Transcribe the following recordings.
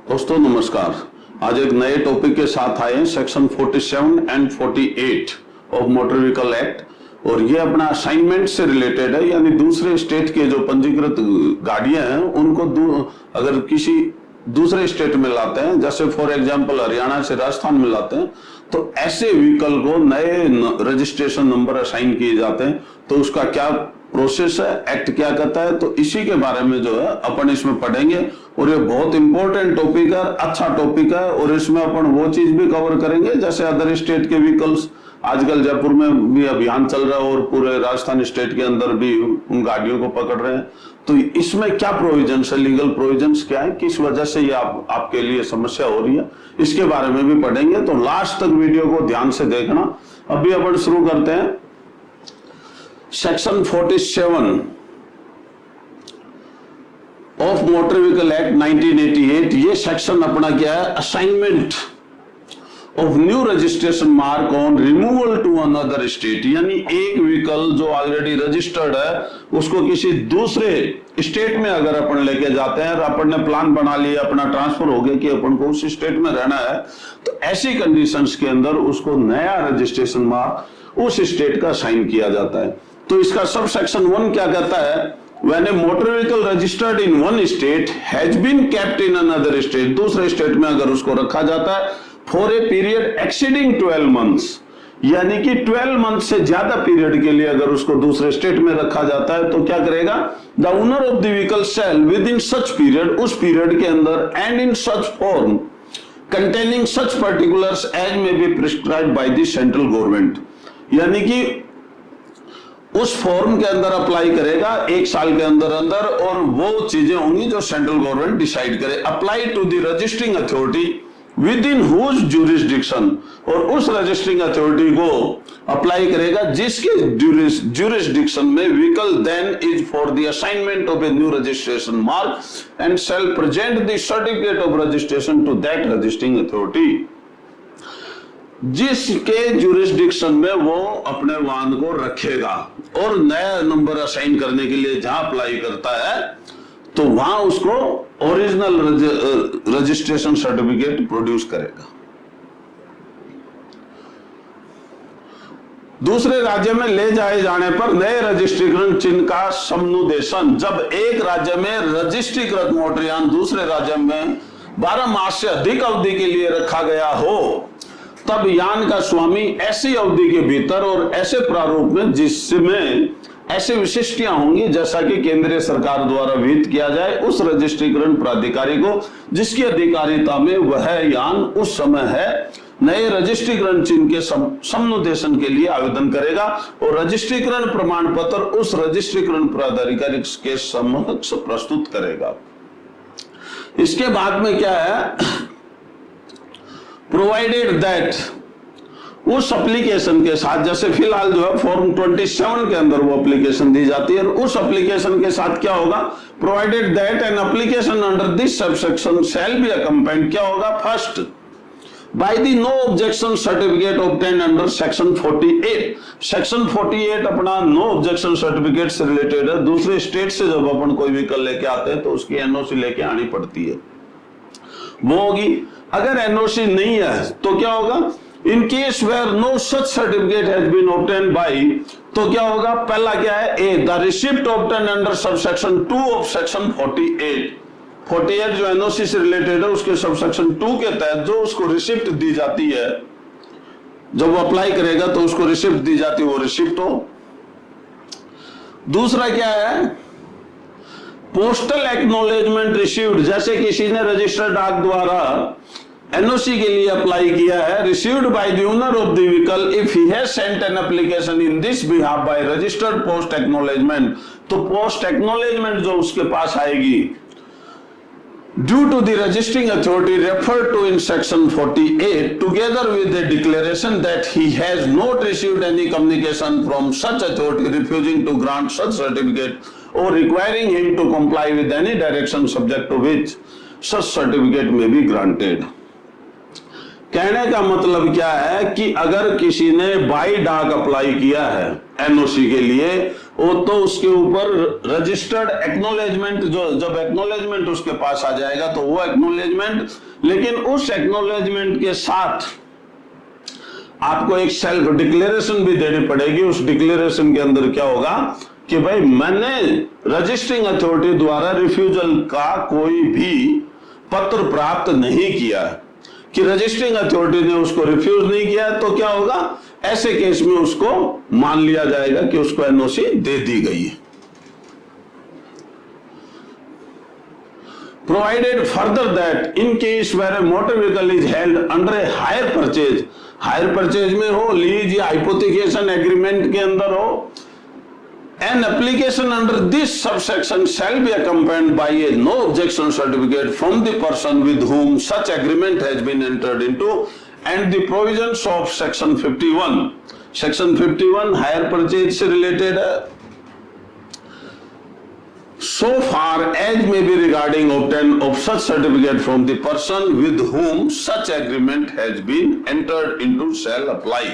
दोस्तों नमस्कार। आज एक नए टॉपिक के साथ आए हैं, section 47 and 48 of motor vehicle act. और ये अपना असाइनमेंट से रिलेटेड है, यानी दूसरे स्टेट के जो पंजीकृत गाड़ियां हैं उनको अगर किसी दूसरे स्टेट में लाते हैं, जैसे फॉर एग्जांपल हरियाणा से राजस्थान में लाते हैं, तो ऐसे व्हीकल को नए रजिस्ट्रेशन नंबर असाइन किए जाते हैं। तो उसका क्या प्रोसेस है, एक्ट क्या कहता है, तो इसी के बारे में जो है अपन इसमें पढ़ेंगे। और ये बहुत इंपॉर्टेंट टॉपिक है, अच्छा टॉपिक है। और इसमें अपन वो चीज भी कवर करेंगे जैसे अदर स्टेट के व्हीकल्स, आजकल जयपुर में भी अभियान चल रहा है और पूरे राजस्थान स्टेट के अंदर भी उन गाड़ियों को पकड़ रहे हैं। तो इसमें क्या प्रोविजन है, लीगल प्रोविजंस क्या है, किस वजह से ये आपके लिए समस्या हो रही है, इसके बारे में भी पढ़ेंगे। तो लास्ट तक वीडियो को ध्यान से देखना। अभी अपन शुरू करते हैं। Section 47 of motor vehicle act 1988, ये सेक्शन अपना क्या है, assignment of new registration mark on removal to another state. यानी एक व्हीकल जो ऑलरेडी रजिस्टर्ड है उसको किसी दूसरे स्टेट में अगर अपन लेके जाते हैं और अपन ने प्लान बना लिया, अपना ट्रांसफर हो गया कि अपन को उस स्टेट में रहना है, तो ऐसी कंडीशंस के अंदर उसको नया रजिस्ट्रेशन मार्क उस स्टेट का साइन किया जाता है। तो इसका सब सेक्शन 1 क्या कहता है, When a motor vehicle registered in one state has been kept in another state, दूसरे स्टेट में अगर उसको रखा जाता है for a period exceeding 12 months, यानी कि 12 मंथ से ज्यादा पीरियड के लिए अगर उसको दूसरे स्टेट में रखा जाता है तो क्या करेगा, the owner of the vehicle shall within such period, उस पीरियड के अंदर, and in such form containing such particulars as may be prescribed by the central government, यानी कि उस फॉर्म के अंदर अप्लाई करेगा 1 साल के अंदर अंदर, और वो चीजें होंगी जो सेंट्रल गवर्नमेंट डिसाइड करे। Apply to the registering authority within whose jurisdiction, और उस रजिस्टरिंग अथॉरिटी को अप्लाई करेगा जिसके ज्यूरिसडिक्शन में vehicle then is for the assignment of a new registration mark and shall present the certificate of registration to that registering authority. जिसके jurisdiction में वो अपने वाहन को रखेगा और नया नंबर असाइन करने के लिए जहां अप्लाई करता है तो वहां उसको ओरिजिनल रजिस्ट्रेशन सर्टिफिकेट प्रोड्यूस करेगा। दूसरे राज्य में ले जाए जाने पर नए रजिस्ट्रेशन चिन्ह का समुदेशन, जब एक राज्य में रजिस्ट्रीकृत मोटरयान दूसरे राज्य में 12 मास से अधिक अवधि के लिए रखा गया हो, तब यान का स्वामी ऐसी अवधि के भीतर और ऐसे प्रारूप में जिसमें ऐसी विशिष्टियां होंगी जैसा कि केंद्रीय सरकार द्वारा विहित किया जाए, उस रजिस्ट्रीकरण प्राधिकारी को जिसकी अधिकारिता में वह यान उस समय है, नए रजिस्ट्रीकरण चिन्ह के समुदेशन के लिए आवेदन करेगा और रजिस्ट्रीकरण प्रमाण पत्र उस रजिस्ट्रीकरण प्राधिकारी के समक्ष प्रस्तुत करेगा। इसके बाद में क्या है, प्रोवाइडेड दैट, उस एप्लीकेशन के साथ, जैसे फिलहाल जो है फॉर्म 27 के अंदर वो एप्लीकेशन दी जाती है, और उस एप्लीकेशन के साथ क्या होगा, provided that an application under this subsection shall be accompanied, क्या होगा, first by the no objection certificate obtained under section 48। Section 48 अपना नो ऑब्जेक्शन सर्टिफिकेट से रिलेटेड है। दूसरे स्टेट से जब अपन कोई व्हीकल लेके आते हैं तो उसकी एनओसी लेके आनी पड़ती है, वो होगी। अगर एनओसी नहीं है तो क्या होगा, in case where no such certificate has been obtained by, तो क्या होगा, पहला क्या है, a the receipt obtained under subsection 2 of section 48 जो एनओसी से रिलेटेड है उसके सबसेक्शन 2 के तहत जो उसको रिसिप्ट दी जाती है, जब वो अप्लाई करेगा तो उसको रिसिप्ट दी जाती है, वो रिसिप्ट हो। दूसरा क्या है, पोस्टल एक्नॉलेजमेंट रिसीव्ड, जैसे किसी ने रजिस्टर्ड डाक द्वारा एनओसी के लिए अप्लाई किया है, received by the owner of the vehicle if he has sent an application in this behalf by registered post acknowledgement, तो पोस्ट एक्नॉलेजमेंट जो उसके पास आएगी due to the registering authority referred to in section 48 together with the declaration that he has not received any communication from such authority refusing to grant such certificate or requiring him to comply with any direction subject to which such certificate may be granted। कहने का मतलब क्या है कि अगर किसी ने by डाक अप्लाई किया है एनओसी के लिए वो तो उसके ऊपर रजिस्टर्ड एक्नॉलेजमेंट, जो जब एक्नॉलेजमेंट उसके पास आ जाएगा तो वो एक्नॉलेजमेंट, लेकिन उस एक्नॉलेजमेंट के साथ आपको एक सेल्फ डिक्लेरेशन भी देनी पड़ेगी। उस डिक्लेरेशन के अंदर क्या होगा कि भाई मैंने रजिस्टरिंग अथॉरिटी द्वारा रिफ्यूजल का कोई भी पत्र प्राप्त नहीं किया, कि रजिस्टरिंग अथॉरिटी ने उसको रिफ्यूज नहीं किया, तो क्या होगा, ऐसे केस में उसको मान लिया जाएगा कि उसको एनओसी दे दी गई है। Provided further that in case where a motor vehicle is held under a hire purchase, hire purchase में हो, लीज या हाइपोथिकेशन एग्रीमेंट के अंदर हो, an application under this subsection shall be accompanied by a no objection certificate from the person with whom such agreement has been entered into, and the provisions of section 51, section 51 hire purchase से related है, so far as may be regarding obtain of such certificate from the person with whom such agreement has been entered into shall apply।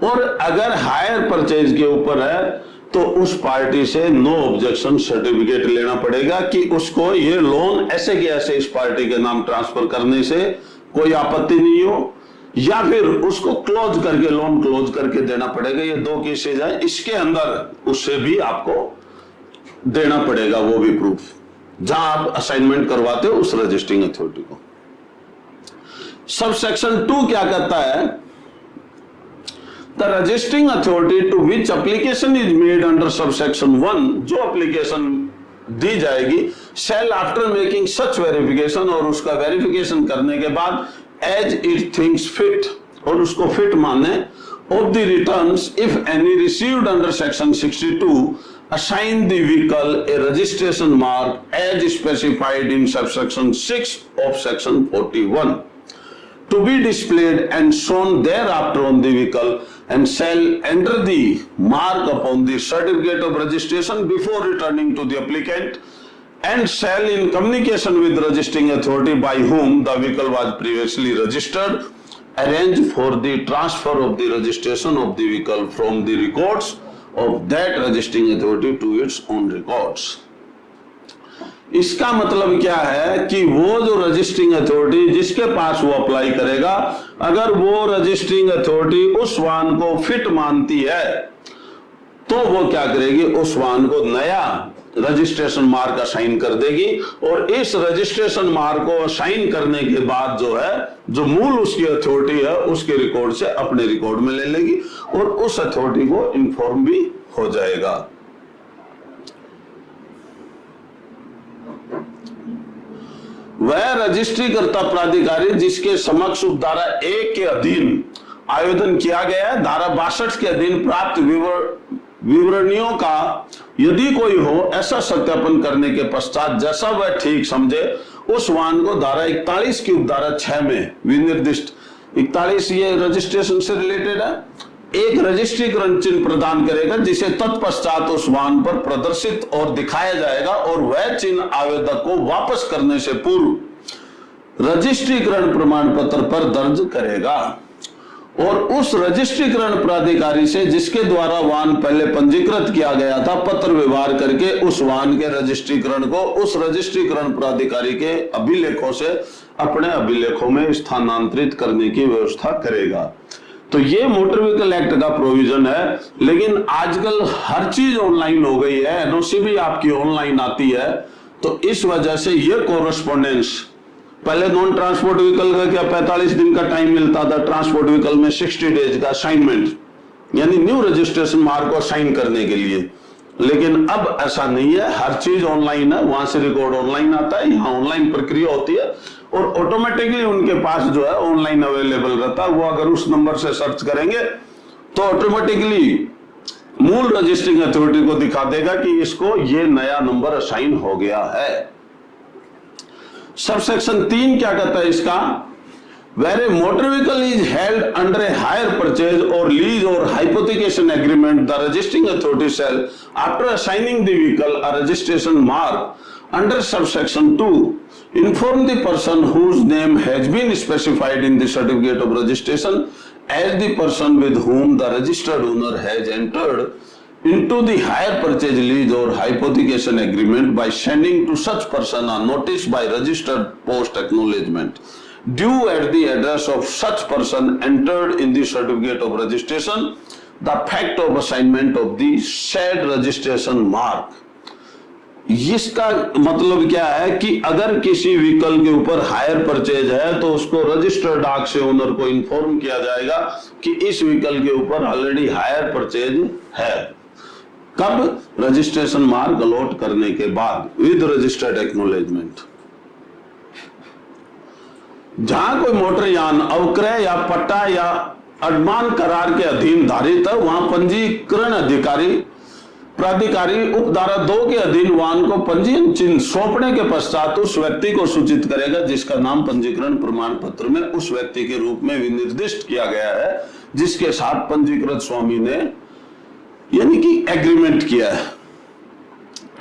और अगर higher purchase के ऊपर है तो उस party से नो ऑब्जेक्शन सर्टिफिकेट लेना पड़ेगा कि उसको ये लोन ऐसे के ऐसे इस पार्टी के नाम ट्रांसफर करने से कोई आपत्ति नहीं हो, या फिर उसको क्लोज करके, लोन क्लोज करके देना पड़ेगा। ये दो केसेज है, इसके अंदर उससे भी आपको देना पड़ेगा वो भी प्रूफ, जहां आप असाइनमेंट करवाते हो उस रजिस्टरिंग अथॉरिटी को। सब सेक्शन 2 क्या कहता है, The registering authority to which application is made under subsection 1, जो application दी जाएगी, shall after making such verification, और उसका वेरिफिकेशन करने के बाद as it thinks fit, और उसको फिट माने, of the returns if any received under section 62 assign the vehicle a registration mark as specified in subsection 6 of section 41 to be displayed and shown thereafter on the vehicle, and shall enter the mark upon the certificate of registration before returning to the applicant, and shall in communication with registering authority by whom the vehicle was previously registered arrange for the transfer of the registration of the vehicle from the records of that registering authority to its own records। इसका मतलब क्या है कि वो जो registering authority जिसके पास वो apply करेगा, अगर वो रजिस्टरिंग अथॉरिटी उस वाहन को फिट मानती है तो वो क्या करेगी, उस वाहन को नया रजिस्ट्रेशन मार्क असाइन कर देगी, और इस रजिस्ट्रेशन मार्क को असाइन करने के बाद जो है, जो मूल उसकी अथॉरिटी है उसके रिकॉर्ड से अपने रिकॉर्ड में ले लेगी और उस अथॉरिटी को इन्फॉर्म भी हो जाएगा। वह रजिस्ट्री करता प्राधिकारी जिसके समक्ष उपधारा 1 के अधीन आवेदन किया गया है, धारा 62 के अधीन प्राप्त विवरणियों का यदि कोई हो, ऐसा सत्यापन करने के पश्चात जैसा वह ठीक समझे उस वाहन को धारा 41 की उपधारा 6 में विनिर्दिष्ट, 41 ये रजिस्ट्रेशन से रिलेटेड है, एक रजिस्ट्रीकरण चिन्ह प्रदान करेगा जिसे तत्पश्चात उस वाहन पर प्रदर्शित और दिखाया जाएगा, और वह चिन्ह आवेदक को वापस करने से पूर्व रजिस्ट्रीकरण प्रमाण पत्र पर दर्ज करेगा, और उस रजिस्ट्रीकरण प्राधिकारी से जिसके द्वारा वाहन पहले पंजीकृत किया गया था पत्र व्यवहार करके उस वाहन के रजिस्ट्रीकरण को उस रजिस्ट्रीकरण प्राधिकारी के अभिलेखों से अपने अभिलेखों में स्थानांतरित करने की व्यवस्था करेगा। तो ये मोटर व्हीकल एक्ट का प्रोविजन है, लेकिन आजकल हर चीज ऑनलाइन हो गई है, एनओसी भी आपकी ऑनलाइन आती है, तो इस वजह से ये कोरस्पोंडेंस, पहले नॉन ट्रांसपोर्ट व्हीकल का क्या 45 दिन का टाइम मिलता था, ट्रांसपोर्ट व्हीकल में 60 डेज का असाइनमेंट, यानी न्यू रजिस्ट्रेशन मार्क को साइन करने के लिए, लेकिन अब ऐसा नहीं है, हर चीज ऑनलाइन है, वहां से रिकॉर्ड ऑनलाइन आता है, यहाँ ऑनलाइन प्रक्रिया होती है और ऑटोमेटिकली उनके पास जो है ऑनलाइन अवेलेबल रहता है। वो अगर उस नंबर से सर्च करेंगे तो ऑटोमेटिकली मूल रजिस्टरिंग अथॉरिटी को दिखा देगा कि इसको ये नया नंबर असाइन हो गया है। सबसेक्शन 3 क्या कहता है इसका, where a motor vehicle is held under a hire purchase or lease or hypothecation agreement, the registering authority shall, after assigning the vehicle a registration mark under subsection 2, inform the person whose name has been specified in the certificate of registration as the person with whom the registered owner has entered into the hire purchase lease or hypothecation agreement by sending to such person a notice by registered post acknowledgement due at the address of such person entered in the certificate of registration the fact of assignment of the said registration mark। इसका मतलब क्या है कि अगर किसी vehicle के ऊपर hire purchase है तो उसको रजिस्टर्ड डाक से ओनर को इन्फॉर्म किया जाएगा कि इस व्हीकल के ऊपर ऑलरेडी हायर परचेज है। कब? रजिस्ट्रेशन मार्क अलॉट करने के बाद विद रजिस्टर्ड एक्नॉलेजमेंट। जहां कोई मोटरयान अवक्रय या पट्टा या अडमान करार के अधीन धारित है वहां पंजीकरण अधिकारी प्राधिकारी उपधारा 2 के अधीन वाहन को पंजीयन चिन्ह सौंपने के पश्चात उस व्यक्ति को सूचित करेगा जिसका नाम पंजीकरण प्रमाण पत्र में उस व्यक्ति के रूप में विनिर्दिष्ट किया गया है जिसके साथ पंजीकृत स्वामी ने यानी कि एग्रीमेंट किया है।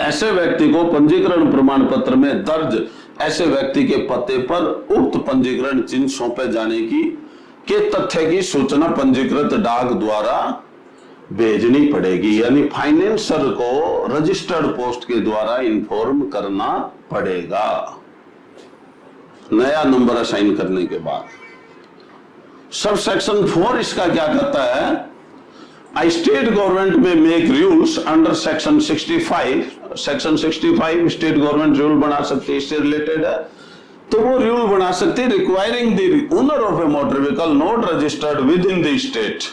ऐसे व्यक्ति को पंजीकरण प्रमाण पत्र में दर्ज ऐसे व्यक्ति के पते पर उक्त पंजीकरण चिन्ह सौंपे जाने के तथ्य की सूचना पंजीकृत डाक द्वारा भेजनी पड़ेगी, यानी फाइनेंसर को रजिस्टर्ड पोस्ट के द्वारा इन्फॉर्म करना पड़ेगा नया नंबर असाइन करने के बाद। सब सेक्शन 4 इसका क्या कहता है? आई स्टेट गवर्नमेंट में make rules under section 65। Section 65 state government rule बना सकती है, इससे रिलेटेड है तो वो रूल बना सकती है requiring the owner of a motor vehicle not registered with in the state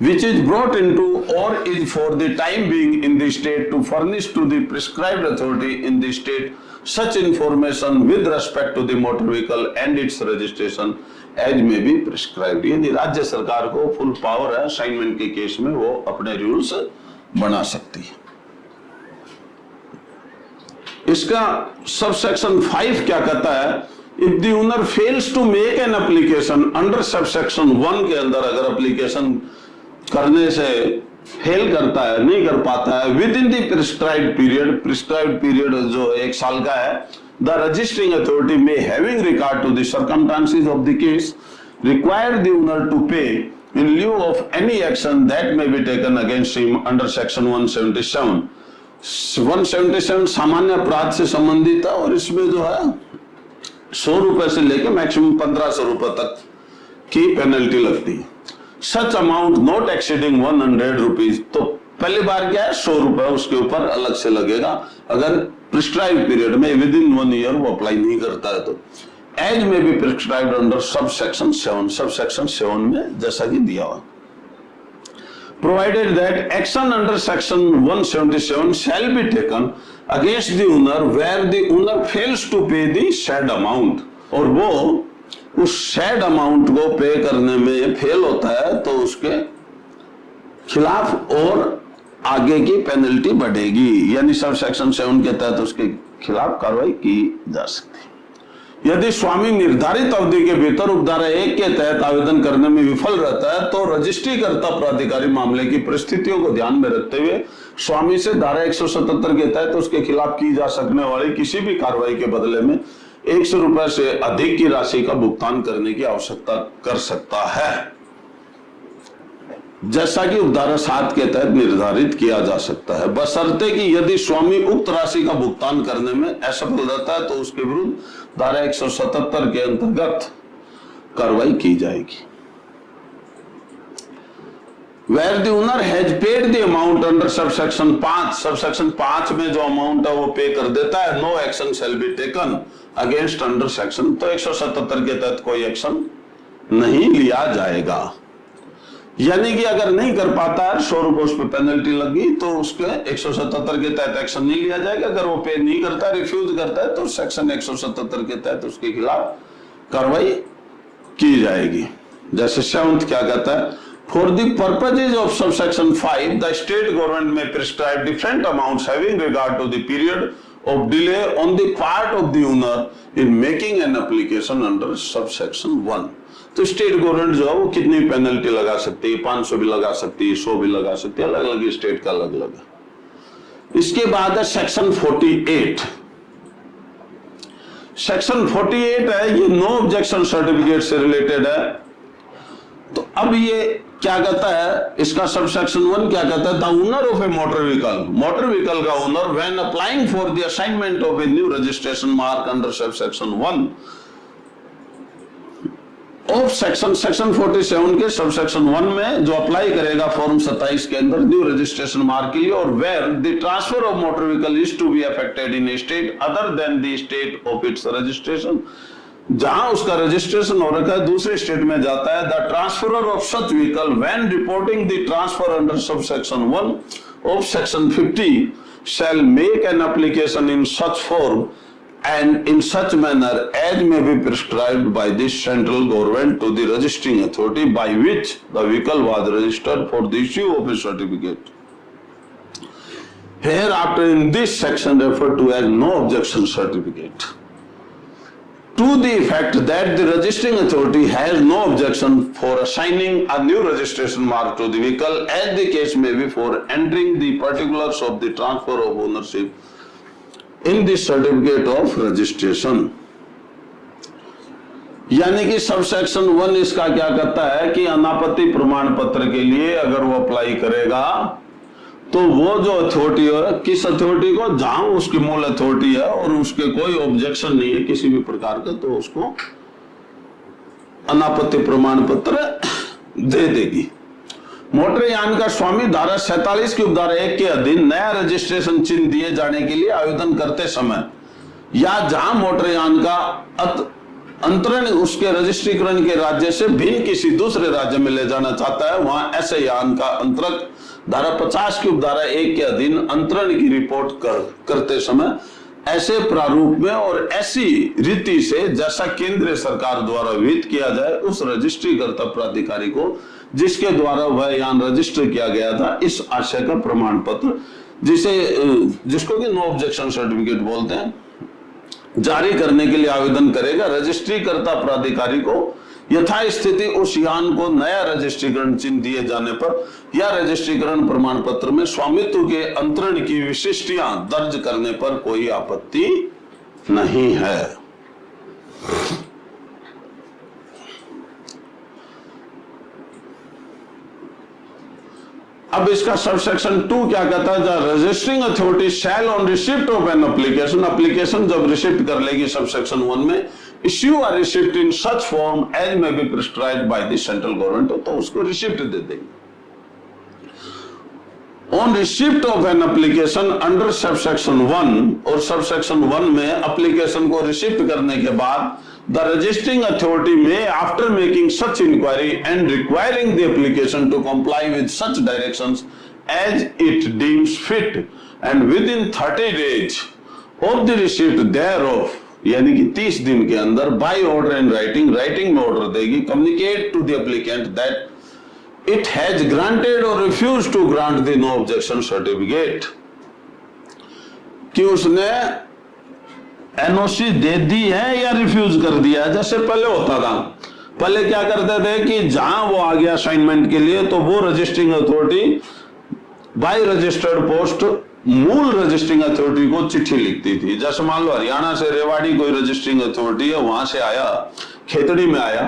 which is brought into or is for the time being in the state to furnish to the prescribed authority in the state such information with respect to the motor vehicle and its registration as may be prescribed। यानी राज्य सरकार को full power है assignment के case में वो अपने rules बना सकती है। इसका सब सेक्शन 5 क्या कहता है? If the owner fails to make an application under subsection 1 के अंदर अगर एप्लीकेशन करने से फेल करता है, नहीं कर पाता है within the prescribed period जो 1 साल का है, the registering authority may having regard to the circumstances of the case require the owner to pay in lieu of any action that may be taken against him under section 177। 177 सामान्य अपराध से संबंधित है और इसमें जो है 100 रुपए से लेकर मैक्सिमम 1500 रुपए तक की पेनल्टी लगती है। Such amount not exceeding 100 rupees. तो पहली बार क्या है 100 रुपए उसके ऊपर अलग से लगेगा अगर प्रिस्क्राइब पीरियड में विद इन 1 ईयर वो अप्लाई नहीं करता है तो। एज में भी प्रिस्क्राइब्ड अंडर सब सेक्शन 7 में जैसा कि दिया हुआ provided that action under section 177 shall be taken against the owner where the owner fails to pay the said amount. और वो उस सेड अमाउंट को पे करने में फेल होता है तो उसके खिलाफ और आगे की पेनल्टी बढ़ेगी, यानी सब सेक्शन 7 के तहत उसके खिलाफ कार्रवाई की जा सकती है। यदि स्वामी निर्धारित अवधि के भीतर उपधारा 1 के तहत आवेदन करने में विफल रहता है तो रजिस्ट्रीकर्ता प्राधिकारी मामले की परिस्थितियों को ध्यान में रखते हुए स्वामी से धारा 177 के तहत उसके खिलाफ की जा सकने वाली किसी भी कार्रवाई के बदले में 100 रुपए से अधिक की राशि का भुगतान करने की आवश्यकता कर सकता है, जैसा कि उपधारा 7 के तहत निर्धारित किया जा सकता है, बशर्ते कि यदि स्वामी उक्त राशि का भुगतान करने में असफल रहता है तो उसके विरुद्ध धारा 177 के अंतर्गत कार्रवाई की जाएगी। Where the owner has paid the amount under subsection 5, subsection 5 में जो अमाउंट है वो पे कर देता है, no action shall be taken against under section, तो 177 के तहत कोई एक्शन नहीं लिया जाएगा। यानी कि अगर नहीं कर पाता है 100 रुपए उस पर पेनल्टी लगी तो उसके 177 के तहत एक्शन नहीं लिया जाएगा। अगर वो पे नहीं करता, रिफ्यूज करता है तो सेक्शन 177 के तहत उसके खिलाफ कार्रवाई की जाएगी। जैसे 7 क्या कहता है? For the purposes of subsection 5, the state government may prescribe different amounts having regard to the period of delay on the part of the owner in making an application under subsection 1। तो state government जो है वो कितनी penalty लगा सकती है, 500 भी लगा सकती है, 100 भी लगा सकती है, अलग अलग स्टेट का अलग अलग है। इसके बाद है सेक्शन 48। सेक्शन 48 है, ये नो ऑब्जेक्शन सर्टिफिकेट से रिलेटेड है। तो अब ये क्या कहता है इसका सबसेक्शन 1 क्या कहता है, the owner of a motor vehicle का owner when applying for the assignment of a new registration mark under subsection 1 of section 47 के सबसेक्शन 1 में जो अप्लाई करेगा फॉर्म 27 के अंदर न्यू रजिस्ट्रेशन मार्क के लिए, और where the transfer of motor vehicle is to be affected in a state other than the state of its registration, जहां उसका रजिस्ट्रेशन हो रखा है दूसरे स्टेट में जाता है, the transferor of such vehicle when reporting the transfer under subsection 1 of section 50 shall make an application in such form and in such manner as may be prescribed by the central government to the registering authority by which the vehicle was registered for the issue of a certificate. Hereafter in this section referred to as no objection certificate, to the effect that the registering authority has no objection for assigning a new registration mark to the vehicle as the case may be for entering the particulars of the transfer of ownership in the certificate of registration. यानी कि subsection 1 इसका क्या कहता है कि अनापत्ति प्रमाण पत्र के लिए अगर वो अप्लाई करेगा तो वो जो अथॉरिटी है, किस अथॉरिटी को, जहां उसकी मूल अथॉरिटी है और उसके कोई ऑब्जेक्शन नहीं है किसी भी प्रकार का, तो उसको अनापत्ति प्रमाण पत्र दे देगी। मोटर यान का स्वामी धारा 47 की उपधारा 1 के अधीन नया रजिस्ट्रेशन चिन्ह दिए जाने के लिए आवेदन करते समय या जहां मोटर यान का अंतरण उसके रजिस्ट्रीकरण के राज्य से भिन्न किसी दूसरे राज्य में ले जाना चाहता है, वहां ऐसे यान का अंतरक धारा 50 की उपधारा 1 के अधीन अंतरण की रिपोर्ट करते समय ऐसे प्रारूप में और ऐसी रीति से जैसा केंद्र सरकार द्वारा विहित किया जाए उस रजिस्ट्रीकर्ता प्राधिकारी को जिसके द्वारा वह यान रजिस्टर किया गया था, इस आशय का प्रमाण पत्र जिसको कि नो ऑब्जेक्शन सर्टिफिकेट बोलते हैं, जारी करने के लिए आवेदन करेगा। रजिस्ट्रीकर्ता प्राधिकारी को यथास्थिति उस यान को नया रजिस्ट्रीकरण चिन्ह दिए जाने पर या रजिस्ट्रीकरण प्रमाण पत्र में स्वामित्व के अंतरण की विशिष्टियां दर्ज करने पर कोई आपत्ति नहीं है। अब इसका सबसेक्शन 2 क्या कहता है, the registering authority shall on receipt of an application जब रिसिप्ट कर लेगी सबसेक्शन 1 में, issue a receipt in such form as may be prescribed by the central government, तो उसको रिसिप्ट दे देगी। On receipt of an application under subsection 1, और subsection 1 में एप्लीकेशन को रिसिप्ट करने के बाद the registering authority may, after making such inquiry and requiring the application to comply with such directions as it deems fit and within 30 days of the receipt thereof, यानी कि 30 दिन के अंदर by order and राइटिंग में order देगी, communicate to the applicant that it has granted or refused to grant the no objection certificate, कि उसने NOC दे दी है या रिफ्यूज कर दिया। जैसे पहले होता था, पहले क्या करते थे कि जहां वो आ गया असाइनमेंट के लिए तो वो registering authority bye registered post मूल रजिस्टरिंग अथॉरिटी को चिट्ठी लिखती थी। जैसे मान लो हरियाणा से रेवाड़ी कोई रजिस्टरिंग अथॉरिटी है, वहां से आया, खेतड़ी में आया,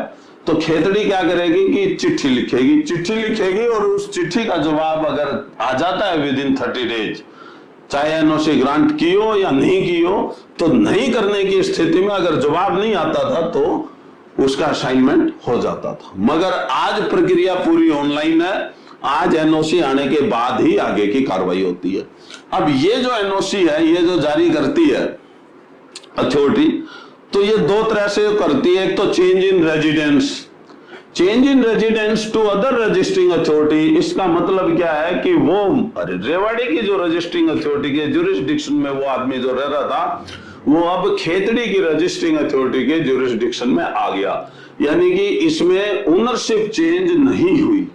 तो खेतड़ी क्या करेगी कि चिट्ठी लिखेगी और उस चिट्ठी का जवाब अगर आ जाता है विद इन 30 डेज, चाहे एनओसी ग्रांट की हो या नहीं की हो, तो नहीं करने की स्थिति में अगर जवाब नहीं आता था तो उसका असाइनमेंट हो जाता था। मगर आज प्रक्रिया पूरी ऑनलाइन है, आज एनओसी आने के बाद ही आगे की कार्रवाई होती है। अब ये जो एनओसी है, ये जो जारी करती है अथॉरिटी, तो ये दो तरह से करती है। एक तो change in residence to other registering authority, इसका मतलब क्या है कि वो रेवाड़ी की जो रजिस्टरिंग अथॉरिटी के ज्यूरिसडिक्शन में वो आदमी जो रह रहा था, वो अब खेतड़ी की रजिस्टरिंग अथॉरिटी के ज्यूरिसडिक्शन में आ गया, यानी कि इसमें ओनरशिप चेंज नहीं हुई।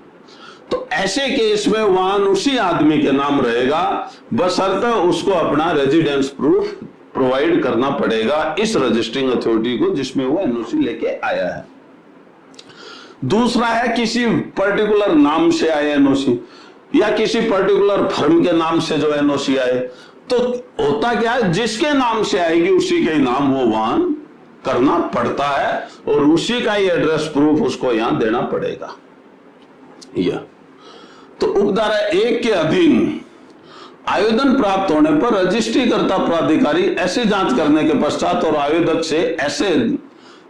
तो ऐसे केस में वाहन उसी आदमी के नाम रहेगा, बशर्ते उसको अपना रेजिडेंस प्रूफ प्रोवाइड करना पड़ेगा इस रजिस्टरिंग अथॉरिटी को जिसमें वो एनओसी लेके आया है। दूसरा है किसी पर्टिकुलर नाम से आए एनओसी या किसी पर्टिकुलर फर्म के नाम से जो एनओसी आए, तो होता क्या है, जिसके नाम से आएगी उसी के नाम वो वाहन करना पड़ता है और उसी का ही एड्रेस प्रूफ उसको यहां देना पड़ेगा। यह तो उपधारा 1 के अधीन आवेदन प्राप्त होने पर रजिस्ट्रीकर्ता प्राधिकारी ऐसी जांच करने के पश्चात और आवेदक से ऐसे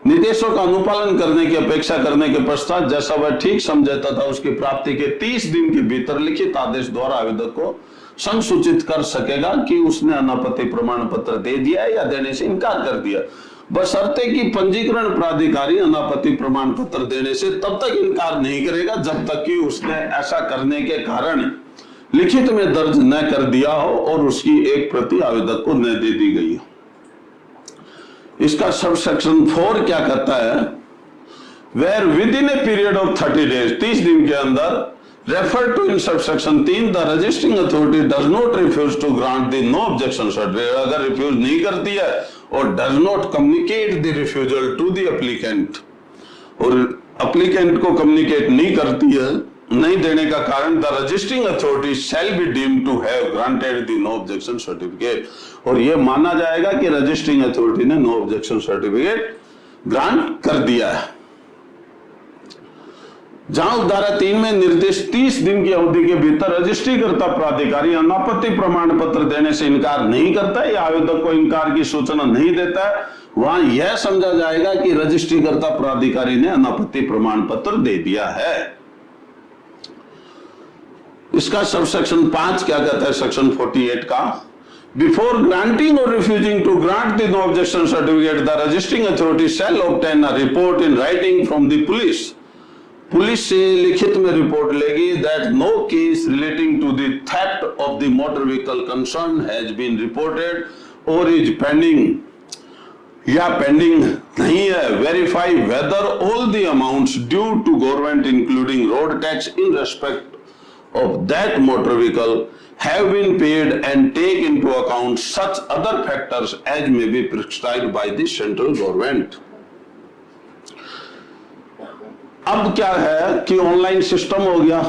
निर्देशों का अनुपालन करने की अपेक्षा करने के पश्चात जैसा वह ठीक समझे तथा उसकी प्राप्ति के 30 दिन के भीतर लिखित आदेश द्वारा आवेदक को संसूचित कर सकेगा कि उसने अनापत्ति प्रमाण पत्र दे दिया या देने से इनकार कर दिया, बशर्ते कि पंजीकरण प्राधिकारी अनापत्ति प्रमाण पत्र देने से तब तक इनकार नहीं करेगा जब तक कि उसने ऐसा करने के कारण लिखित में दर्ज न कर दिया हो और उसकी एक प्रति आवेदक को न दे दी गई हो। इसका सब सेक्शन 4 क्या कहता है, where with in a period of 30 days, 30 दिन के अंदर, refer to in subsection 3, the registering authority does not refuse to grant the no objection certificate, अगर रिफ्यूज नहीं करती है और does not communicate the refusal to the applicant, और applicant को कम्युनिकेट नहीं करती है, नहीं देने का कारण, the registering authority shall be deemed to have granted the no objection certificate, और यह माना जाएगा कि रजिस्टरिंग अथॉरिटी ने नो ऑब्जेक्शन सर्टिफिकेट ग्रांट कर दिया है। जहां धारा 3 में निर्देश 30 दिन की अवधि के भीतर रजिस्ट्रीकर्ता प्राधिकारी अनापत्ति प्रमाण पत्र देने से इनकार नहीं करता है या आवेदक को इनकार की सूचना नहीं देता है, वहां यह समझा जाएगा कि रजिस्ट्रीकर्ता प्राधिकारी ने अनापत्ति प्रमाण पत्र दे दिया है। इसका सब सेक्शन 5 क्या कहता है, सेक्शन 48 का, बिफोर ग्रांटिंग और refusing to grant the no objection certificate the registering authority shall obtain a report in writing from the police, police से लिखित में रिपोर्ट लेगी that no case relating to the theft of the motor vehicle concern has been reported और is pending या pending नहीं है, verify whether all the amounts due to government including road tax in respect of that motor vehicle have been paid and take into account such other factors as may be prescribed by the central government। अब क्या है कि online system हो गया,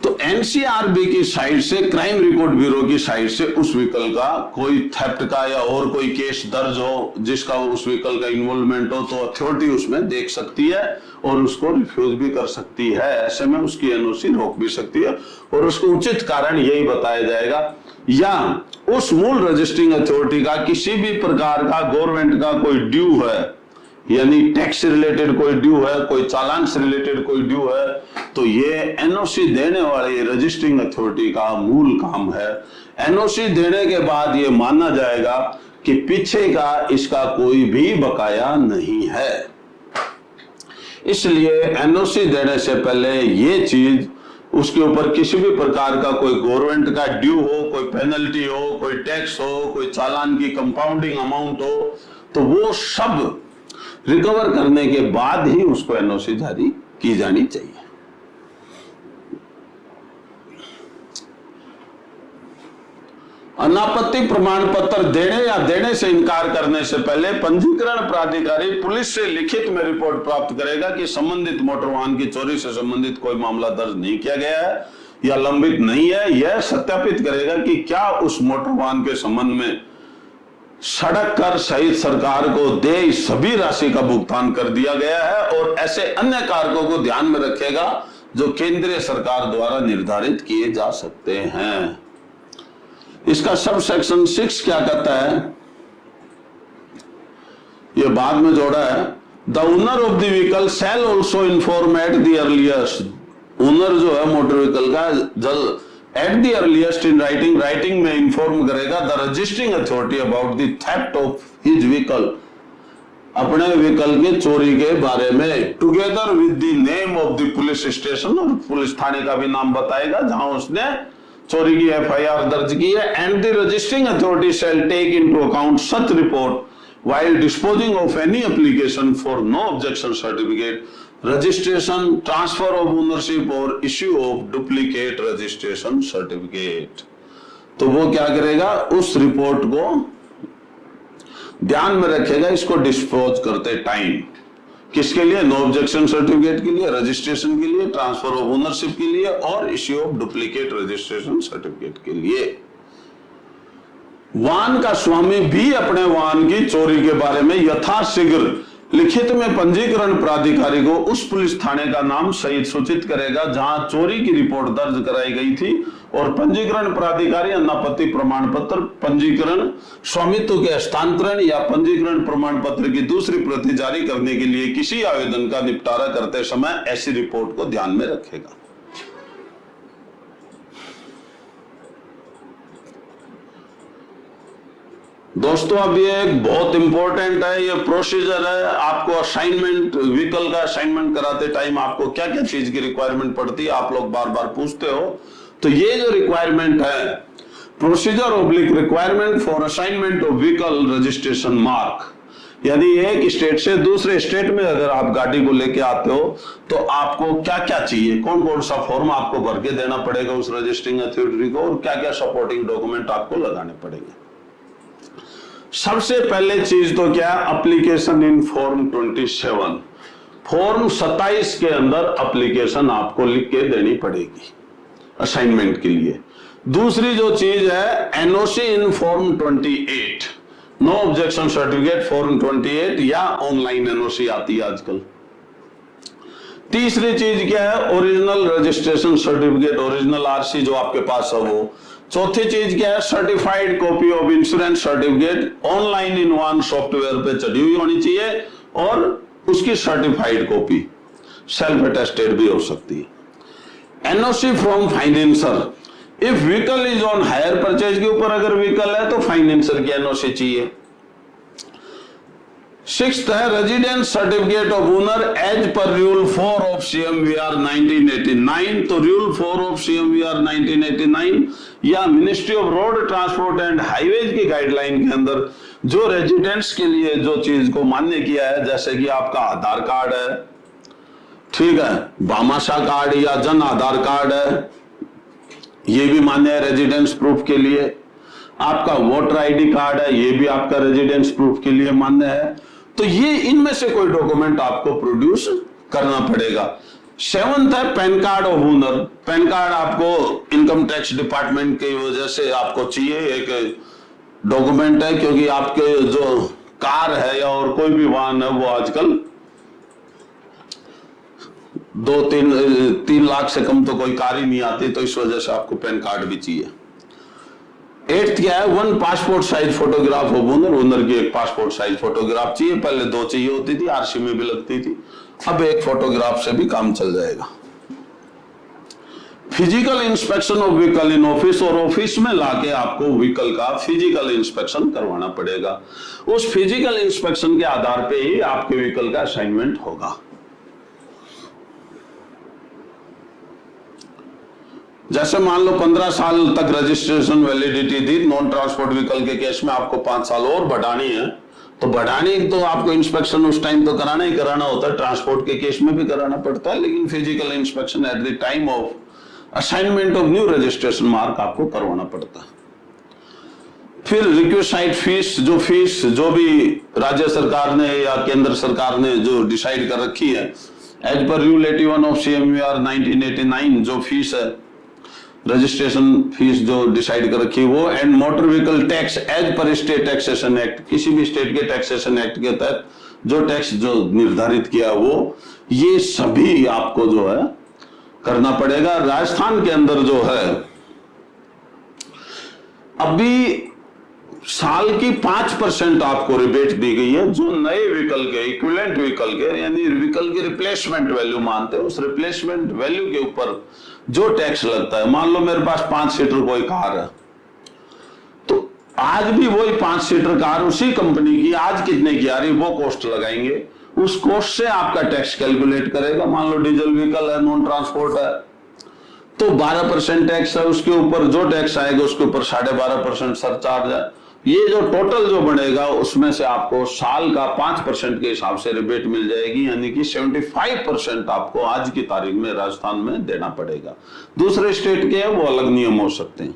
तो NCRB की side से, crime record bureau की साइड से उस व्हीकल का कोई थेफ्ट का या और कोई केस दर्ज हो जिसका उस व्हीकल का इन्वॉल्वमेंट हो, तो अथॉरिटी उसमें देख सकती है और उसको रिफ्यूज भी कर सकती है, ऐसे में उसकी एनओसी रोक भी सकती है और उसको उचित कारण यही बताया जाएगा, या उस मूल रजिस्टरिंग अथॉरिटी का किसी भी प्रकार का गवर्नमेंट का कोई ड्यू है, यानी टैक्स से रिलेटेड कोई ड्यू है, कोई चालान से रिलेटेड कोई ड्यू है, तो ये एनओसी देने वाले रजिस्टरिंग अथॉरिटी का मूल काम है। एनओसी देने के बाद ये माना जाएगा कि पीछे का इसका कोई भी बकाया नहीं है, इसलिए एनओसी देने से पहले ये चीज, उसके ऊपर किसी भी प्रकार का कोई गवर्नमेंट का ड्यू हो, कोई पेनल्टी हो, कोई टैक्स हो, कोई चालान की कंपाउंडिंग अमाउंट हो, तो वो सब रिकवर करने के बाद ही उसको एनओसी जारी की जानी चाहिए। अनापत्ति प्रमाण पत्र देने या देने से इनकार करने से पहले पंजीकरण प्राधिकारी पुलिस से लिखित में रिपोर्ट प्राप्त करेगा कि संबंधित मोटर वाहन की चोरी से संबंधित कोई मामला दर्ज नहीं किया गया है या लंबित नहीं है। यह सत्यापित करेगा कि क्या उस मोटर वाहन के संबंध में सड़क कर सहित सरकार को देय सभी राशि का भुगतान कर दिया गया है, और ऐसे अन्य कारकों को ध्यान में रखेगा जो केंद्रीय सरकार द्वारा निर्धारित किए जा सकते हैं। इसका सब सेक्शन 6 क्या कहता है, यह बाद में जोड़ा है, the owner of the vehicle shall also inform at the earliest, owner जो है मोटर व्हीकल का जल्द at the earliest in writing में इंफॉर्म करेगा the registering authority about the theft of his vehicle, अपने व्हीकल के चोरी के बारे में, together with the name of the police station, और पुलिस थाने का भी नाम बताएगा जहां उसने चोरी की एफआईआर दर्ज की है। And the registering authority shall take into account such report while disposing of any application for no objection certificate, registration, transfer of ownership or issue of duplicate registration certificate। तो वो क्या करेगा, उस रिपोर्ट को ध्यान में रखेगा, इसको डिस्पोज करते टाइम, किसके लिए, नो ऑब्जेक्शन सर्टिफिकेट के लिए, रजिस्ट्रेशन के लिए, ट्रांसफर ऑफ ओनरशिप के लिए और issue of duplicate registration certificate के लिए। वाहन का स्वामी भी अपने वाहन की चोरी के बारे में यथाशीघ्र लिखित में पंजीकरण प्राधिकारी को उस पुलिस थाने का नाम सहित सूचित करेगा जहां चोरी की रिपोर्ट दर्ज कराई गई थी, और पंजीकरण प्राधिकारी अनापत्ति प्रमाण पत्र, पंजीकरण, स्वामित्व के हस्तांतरण या पंजीकरण प्रमाण पत्र की दूसरी प्रति जारी करने के लिए किसी आवेदन का निपटारा करते समय ऐसी रिपोर्ट को ध्यान में रखेगा। दोस्तों, अब ये एक बहुत इंपॉर्टेंट है, ये प्रोसीजर है। आपको असाइनमेंट, व्हीकल का असाइनमेंट कराते टाइम आपको क्या क्या चीज की रिक्वायरमेंट पड़ती है, आप लोग बार बार पूछते हो। तो ये जो रिक्वायरमेंट है, procedure oblique requirement for assignment of vehicle registration mark, यानी एक स्टेट से दूसरे स्टेट में अगर आप गाड़ी को लेके आते हो तो आपको क्या क्या चाहिए, कौन कौन सा फॉर्म आपको भर के देना पड़ेगा उस रजिस्टरिंग अथॉरिटी को, और क्या क्या सपोर्टिंग डॉक्यूमेंट आपको लगाने पड़ेंगे। सबसे पहले चीज तो क्या, एप्लीकेशन इन फॉर्म 27, फॉर्म 27 के अंदर एप्लीकेशन आपको लिख के देनी पड़ेगी असाइनमेंट के लिए। दूसरी जो चीज है, NOC in form 28, no objection certificate form 28 या ऑनलाइन एनओसी आती है आजकल। तीसरी चीज क्या है, original registration certificate, original RC जो आपके पास है वो। चौथी चीज क्या है, certified copy of insurance certificate online in one software पे चढ़ी हुई होनी चाहिए, और उसकी सर्टिफाइड कॉपी सेल्फ अटेस्टेड भी हो सकती है। NOC from financer, if vehicle is on hire purchase के ऊपर अगर व्हीकल है तो फाइनेंसर की एनओसी चाहिए। सिक्स्थ है, residence certificate of owner as per rule 4 of CMVR 1989, तो रूल 4 ऑफ CMVR 1989 या ministry of road transport and highways की गाइडलाइन के अंदर जो रेजिडेंट्स के लिए जो चीज को मान्य किया है, जैसे कि आपका आधार कार्ड है, ठीक है, भामाशाह कार्ड या जन आधार कार्ड है, ये भी मान्य है रेजिडेंस प्रूफ के लिए। आपका वोटर आईडी कार्ड है, ये भी आपका रेजिडेंस प्रूफ के लिए मान्य है। तो ये इनमें से कोई डॉक्यूमेंट आपको प्रोड्यूस करना पड़ेगा। 7th है, pan card of owner, pan card आपको इनकम टैक्स डिपार्टमेंट की वजह से आपको चाहिए, एक डॉक्यूमेंट है, क्योंकि आपके जो कार है या और कोई भी वाहन है वो आजकल 2-3 लाख से कम तो कोई कार ही नहीं आती, तो इस वजह से आपको पैन कार्ड भी चाहिए। 8th क्या है, 1 passport size photograph of owner, owner की एक पासपोर्ट साइज फोटोग्राफ चाहिए। पहले 2 चाहिए होती थी, आरसी में भी लगती थी, अब एक फोटोग्राफ से भी काम चल जाएगा। Physical inspection of vehicle in office, और ऑफिस में लाके आपको व्हीकल का फिजिकल इंस्पेक्शन करवाना पड़ेगा। उस फिजिकल इंस्पेक्शन के आधार पे ही आपके व्हीकल का असाइनमेंट होगा। जैसे मान लो 15 साल तक रजिस्ट्रेशन वैलिडिटी थी, नॉन ट्रांसपोर्ट व्हीकल के केस में आपको 5 साल और बढ़ानी है, तो बढ़ानी तो आपको इंस्पेक्शन उस टाइम तो कराना ही कराना होता है, ट्रांसपोर्ट के केस में भी कराना पड़ता है, लेकिन physical inspection at the time of assignment of new registration mark आपको करवाना पड़ता है। फिर रिक्वेसाइट फीस, जो भी राज्य सरकार ने या केंद्र सरकार ने जो डिसाइड कर रखी है as per rule 81 of CMVR 1989, जो फीस है रजिस्ट्रेशन फीस जो डिसाइड कर रखी है वो, and motor vehicle tax as per state taxation act, किसी भी स्टेट के टैक्सेशन एक्ट के तहत जो टैक्स जो निर्धारित किया वो, ये सभी आपको जो है करना पड़ेगा। राजस्थान के अंदर जो है अभी साल की 5% आपको रिबेट दी गई है, जो नए व्हीकल के, इक्विवेलेंट व्हीकल के, यानी व्हीकल की रिप्लेसमेंट वैल्यू मानते हैं, उस रिप्लेसमेंट वैल्यू के ऊपर जो टैक्स लगता है। मान लो मेरे पास 5 सीटर कोई कार है, तो आज भी वही 5 सीटर कार उसी कंपनी की आज कितने की आ रही वो कॉस्ट लगाएंगे, उस कॉस्ट से आपका टैक्स कैलकुलेट करेगा। मान लो डीजल व्हीकल है, नॉन ट्रांसपोर्ट है, तो 12% टैक्स है, उसके ऊपर जो टैक्स आएगा उसके ऊपर 12.5% सरचार्ज है। ये जो टोटल जो बनेगा उसमें से आपको साल का 5% के हिसाब से रिबेट मिल जाएगी, यानी कि 75% आपको आज की तारीख में राजस्थान में देना पड़ेगा। दूसरे स्टेट के वो अलग नियम हो सकते हैं।